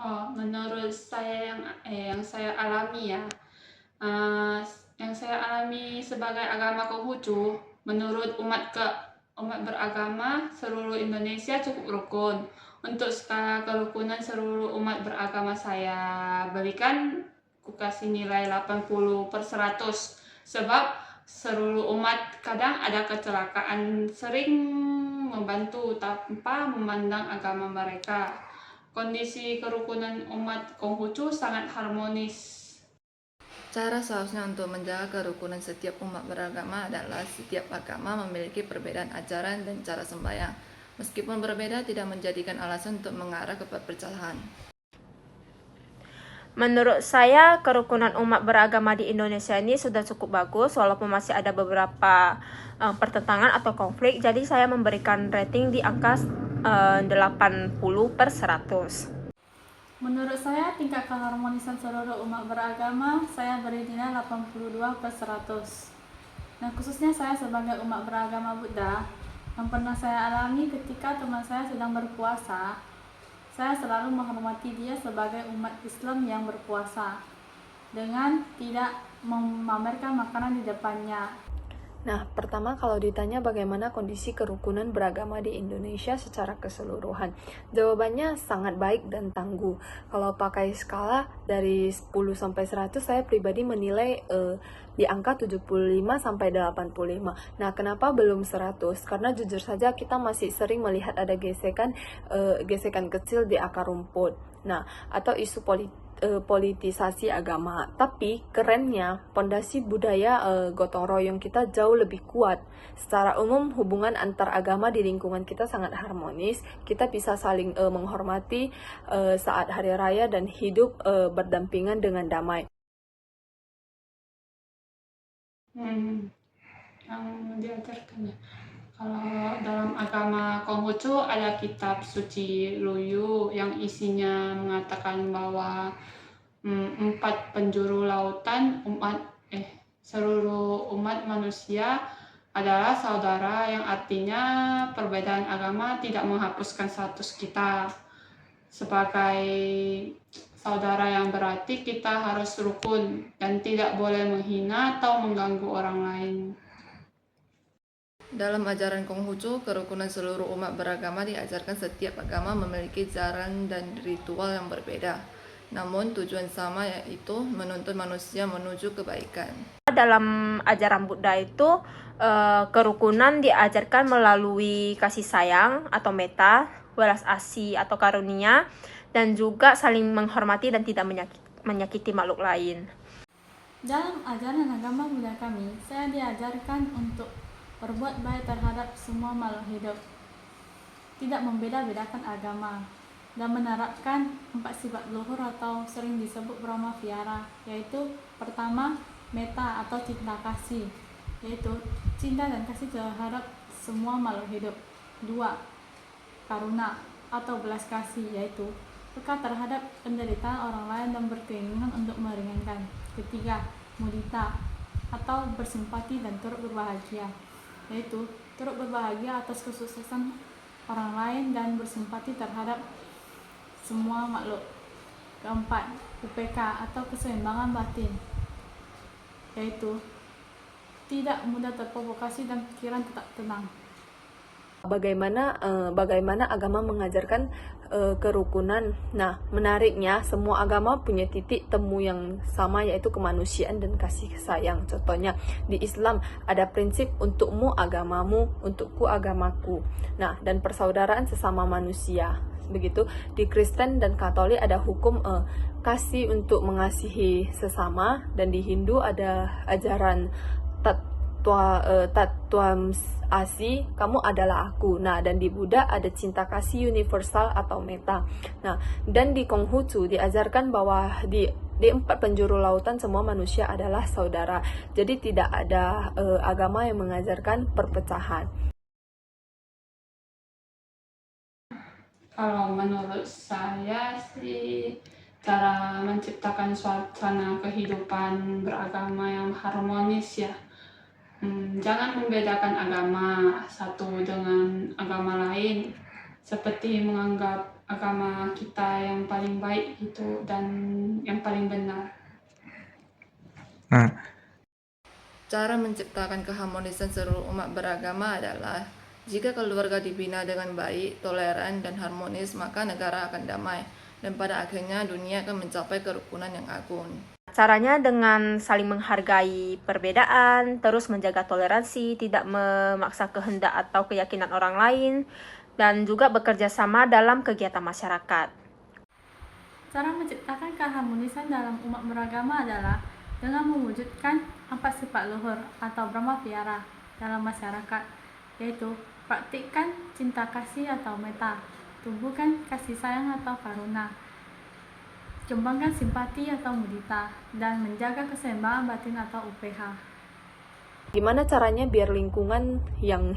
Oh, menurut saya yang saya alami ya, eee, yang saya alami sebagai agama Konghucu, menurut umat beragama seluruh Indonesia cukup rukun. Untuk skala kerukunan seluruh umat beragama saya berikan, ku kasih nilai 80/100, sebab seluruh umat kadang ada kecelakaan, sering membantu tanpa memandang agama mereka. Kondisi kerukunan umat Konghucu sangat harmonis. Cara seharusnya untuk menjaga kerukunan setiap umat beragama adalah setiap agama memiliki perbedaan ajaran dan cara sembahyang. Meskipun berbeda, tidak menjadikan alasan untuk mengarah ke perpecahan. Menurut saya, kerukunan umat beragama di Indonesia ini sudah cukup bagus, walaupun masih ada beberapa pertentangan atau konflik. Jadi saya memberikan rating di angka 80/100. Menurut saya, tingkat keharmonisan seluruh umat beragama, saya beri nilai 82/100. Nah, khususnya saya sebagai umat beragama Buddha, yang pernah saya alami ketika teman saya sedang berpuasa, saya selalu menghormati dia sebagai umat Islam yang berpuasa, dengan tidak memamerkan makanan di depannya. Nah, pertama kalau ditanya bagaimana kondisi kerukunan beragama di Indonesia secara keseluruhan, jawabannya sangat baik dan tangguh. Kalau pakai skala dari 10 sampai 100, saya pribadi menilai di angka 75 sampai 85. Nah, kenapa belum 100? Karena jujur saja kita masih sering melihat ada gesekan kecil di akar rumput. Nah, atau isu politisasi agama. Tapi kerennya pondasi budaya gotong royong kita jauh lebih kuat. Secara umum hubungan antar agama di lingkungan kita sangat harmonis. Kita bisa saling menghormati saat hari raya dan hidup berdampingan dengan damai. Yang diajarkan ya. Kalau dalam agama Konghucu ada kitab suci Luyu yang isinya mengatakan bahwa empat penjuru lautan seluruh umat manusia adalah saudara, yang artinya perbedaan agama tidak menghapuskan status kita sebagai saudara, yang berarti kita harus rukun dan tidak boleh menghina atau mengganggu orang lain. Dalam ajaran Konghucu, kerukunan seluruh umat beragama diajarkan setiap agama memiliki jalan dan ritual yang berbeda. Namun tujuan sama, yaitu menuntun manusia menuju kebaikan. Dalam ajaran Buddha itu kerukunan diajarkan melalui kasih sayang atau metta, welas asih atau karunia, dan juga saling menghormati dan tidak menyakiti makhluk lain. Dalam ajaran agama Buddha kami, saya diajarkan untuk berbuat baik terhadap semua makhluk hidup, tidak membeda-bedakan agama, dan menerapkan 4 sifat luhur atau sering disebut Brahma Vihara, yaitu pertama, metta atau cinta kasih, yaitu cinta dan kasih terhadap semua makhluk hidup. 2. Karuna atau belas kasih, yaitu peka terhadap penderitaan orang lain dan berkeinginan untuk meringankan. 3. Mudita atau bersimpati dan turut berbahagia, yaitu turut berbahagia atas kesuksesan orang lain dan bersimpati terhadap semua makhluk. 4. UPK atau keseimbangan batin, yaitu tidak mudah terprovokasi dan pikiran tetap tenang. Bagaimana agama mengajarkan kerukunan. Nah, menariknya semua agama punya titik temu yang sama, yaitu kemanusiaan dan kasih sayang. Contohnya di Islam ada prinsip untukmu agamamu, untukku agamaku. Nah, dan persaudaraan sesama manusia. Begitu di Kristen dan Katolik ada hukum kasih untuk mengasihi sesama, dan di Hindu ada ajaran Tatwam Asi, kamu adalah aku. Nah, dan di Buddha ada cinta kasih universal atau metta. Nah, dan di Konghucu diajarkan bahwa di 4 penjuru lautan semua manusia adalah saudara. Jadi tidak ada agama yang mengajarkan perpecahan. Kalau menurut saya sih, cara menciptakan suasana kehidupan beragama yang harmonis ya, jangan membedakan agama satu dengan agama lain, seperti menganggap agama kita yang paling baik gitu dan yang paling benar. Nah, Cara menciptakan keharmonisan seluruh umat beragama adalah jika keluarga dibina dengan baik, toleran, dan harmonis, maka negara akan damai, dan pada akhirnya dunia akan mencapai kerukunan yang agung. Caranya dengan saling menghargai perbedaan, terus menjaga toleransi, tidak memaksa kehendak atau keyakinan orang lain, dan juga bekerja sama dalam kegiatan masyarakat. Cara menciptakan keharmonisan dalam umat beragama adalah dengan mewujudkan 4 sifat luhur atau Brahmavihara dalam masyarakat, yaitu praktikkan cinta kasih atau metta, tumbuhkan kasih sayang atau karuna, kembangkan simpati atau mudita, dan menjaga keseimbangan batin atau UPH. Gimana caranya biar lingkungan yang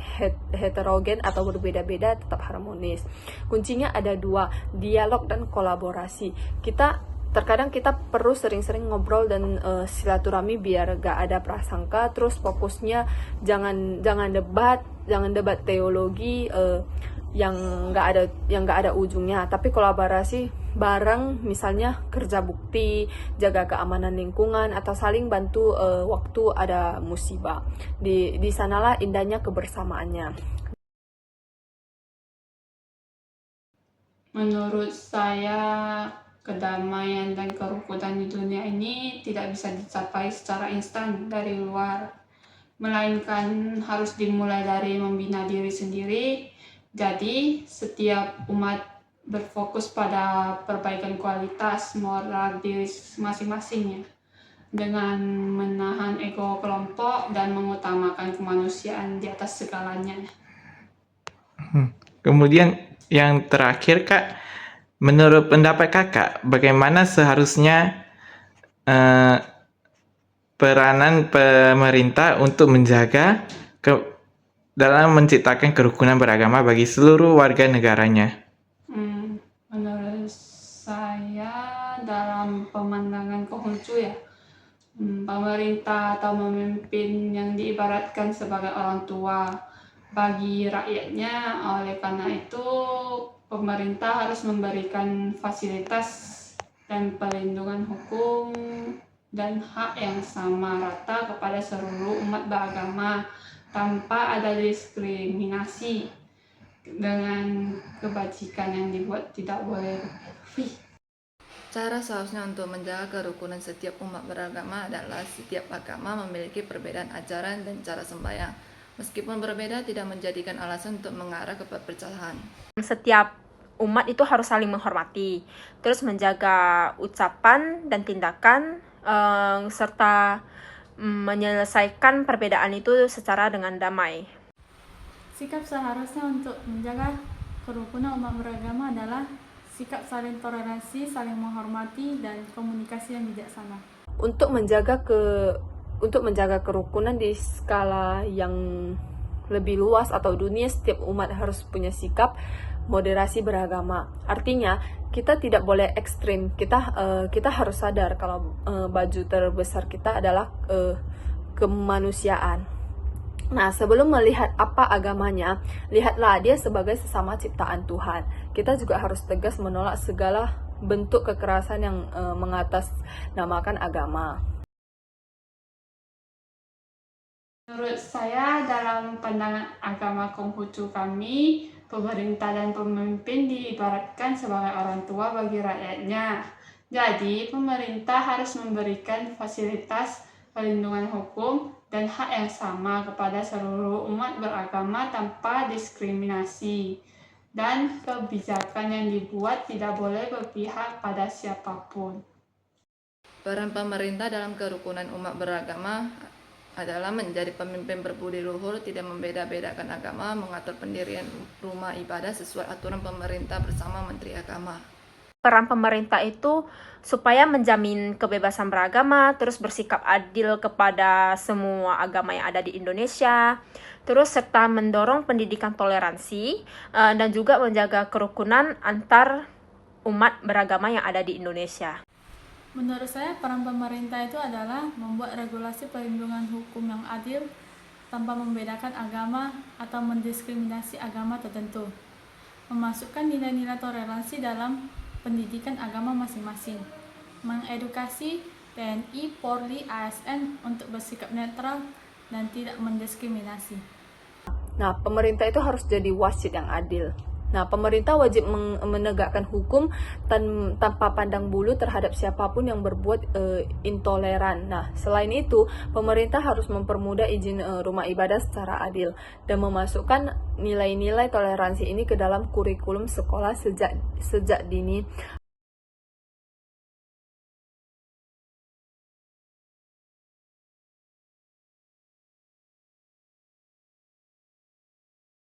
heterogen atau berbeda-beda tetap harmonis? Kuncinya ada 2, dialog dan kolaborasi. Terkadang kita perlu sering-sering ngobrol dan silaturahmi biar gak ada prasangka. Terus fokusnya jangan debat teologi yang gak ada ujungnya, tapi kolaborasi bareng, misalnya kerja bukti, jaga keamanan lingkungan, atau saling bantu waktu ada musibah. Di sanalah indahnya kebersamaannya. Menurut saya, kedamaian dan kerukunan di dunia ini tidak bisa dicapai secara instan dari luar, melainkan harus dimulai dari membina diri sendiri. Jadi, setiap umat berfokus pada perbaikan kualitas moral diri masing-masingnya, dengan menahan ego kelompok dan mengutamakan kemanusiaan di atas segalanya. kemudian yang terakhir Kak, menurut pendapat Kakak, bagaimana seharusnya peranan pemerintah untuk menjaga dalam menciptakan kerukunan beragama bagi seluruh warga negaranya? Menurut saya, dalam pemandangan Konghucu ya, pemerintah atau pemimpin yang diibaratkan sebagai orang tua bagi rakyatnya. Oleh karena itu, pemerintah harus memberikan fasilitas dan perlindungan hukum dan hak yang sama rata kepada seluruh umat beragama tanpa ada diskriminasi, dengan kebajikan yang dibuat tidak boleh lebih. Cara seharusnya untuk menjaga kerukunan setiap umat beragama adalah setiap agama memiliki perbedaan ajaran dan cara sembahyang. Meskipun berbeda, tidak menjadikan alasan untuk mengarah ke perpecahan. Setiap umat itu harus saling menghormati, terus menjaga ucapan dan tindakan, serta menyelesaikan perbedaan itu secara dengan damai. Sikap seharusnya untuk menjaga kerukunan umat beragama adalah sikap saling toleransi, saling menghormati, dan komunikasi yang bijaksana. Untuk menjaga kerukunan di skala yang lebih luas atau dunia, setiap umat harus punya sikap moderasi beragama. Artinya kita tidak boleh ekstrim. Kita harus sadar kalau baju terbesar kita adalah kemanusiaan. Nah, sebelum melihat apa agamanya, lihatlah dia sebagai sesama ciptaan Tuhan. Kita juga harus tegas menolak segala bentuk kekerasan yang mengatasnamakan agama. Menurut saya, dalam pandangan agama Konghucu kami, pemerintah dan pemimpin diibaratkan sebagai orang tua bagi rakyatnya. Jadi, pemerintah harus memberikan fasilitas perlindungan hukum dan hak yang sama kepada seluruh umat beragama tanpa diskriminasi. Dan kebijakan yang dibuat tidak boleh berpihak pada siapapun. Peran pemerintah dalam kerukunan umat beragama adalah menjadi pemimpin berbudi luhur, tidak membeda-bedakan agama, mengatur pendirian rumah ibadah sesuai aturan pemerintah bersama Menteri Agama. Peran pemerintah itu supaya menjamin kebebasan beragama, terus bersikap adil kepada semua agama yang ada di Indonesia, terus serta mendorong pendidikan toleransi, dan juga menjaga kerukunan antar umat beragama yang ada di Indonesia. Menurut saya, peran pemerintah itu adalah membuat regulasi perlindungan hukum yang adil tanpa membedakan agama atau mendiskriminasi agama tertentu. memasukkan nilai-nilai toleransi dalam pendidikan agama masing-masing, mengedukasi TNI, Polri, ASN untuk bersikap netral dan tidak mendiskriminasi. Nah, pemerintah itu harus jadi wasit yang adil. Nah, pemerintah wajib menegakkan hukum tanpa pandang bulu terhadap siapapun yang berbuat intoleran. Nah, selain itu, pemerintah harus mempermudah izin rumah ibadah secara adil dan memasukkan nilai-nilai toleransi ini ke dalam kurikulum sekolah sejak dini.